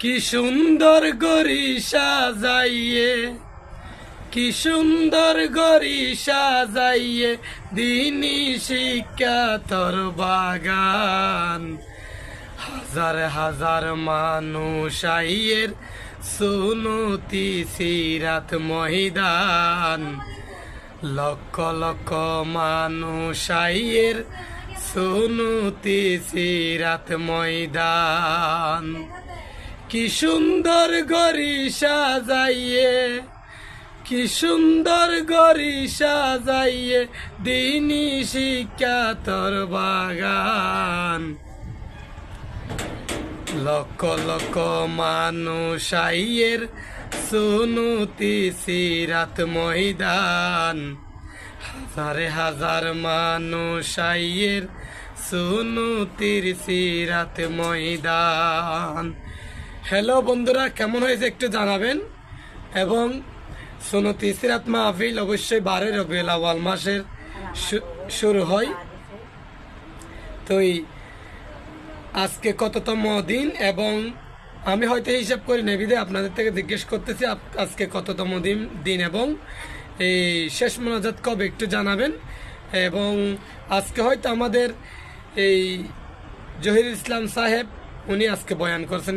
কি সুন্দর গরি সাজাইয়ে, কি সুন্দর গরি সাজাইয়ে দিনী শিক্ষা তোর বাগান। হাজার হাজার মানুষ আইয়ের সুনতি সিরাত ময়দান। লক্ষ লক্ষ মানুষ আইয়ের সুনতি সিরাত ময়দান। কি সুন্দর গরি সাজাইয়ে, কি সুন্দর গরি সাজাইয়ে দিনী শিক্ষা তোর বাগান। লক্ষ লক্ষ মানুষ আইয়ের সুনতি সিরাত ময়দান। হাজার হাজার মানুষ আইয়ের সুনতির সিরাত ময়দান। হ্যালো বন্ধুরা, কেমন হয়েছে একটু জানাবেন। এবং সুনতি সিরাত মাহফিল অবশ্যই 12 রবিউল আউয়াল মাসের শুরু হয়। তো আজকে কততম দিন, এবং আমি হয়তো হিসাব করি নেবিদে আপনাদের থেকে জিজ্ঞেস করতেছি আজকে কততম দিন এবং এই শেষ মোনাজাত কবে একটু জানাবেন। এবং আজকে হয়তো আমাদের এই জহির ইসলাম সাহেব উনি আজকে বয়ান করছেন।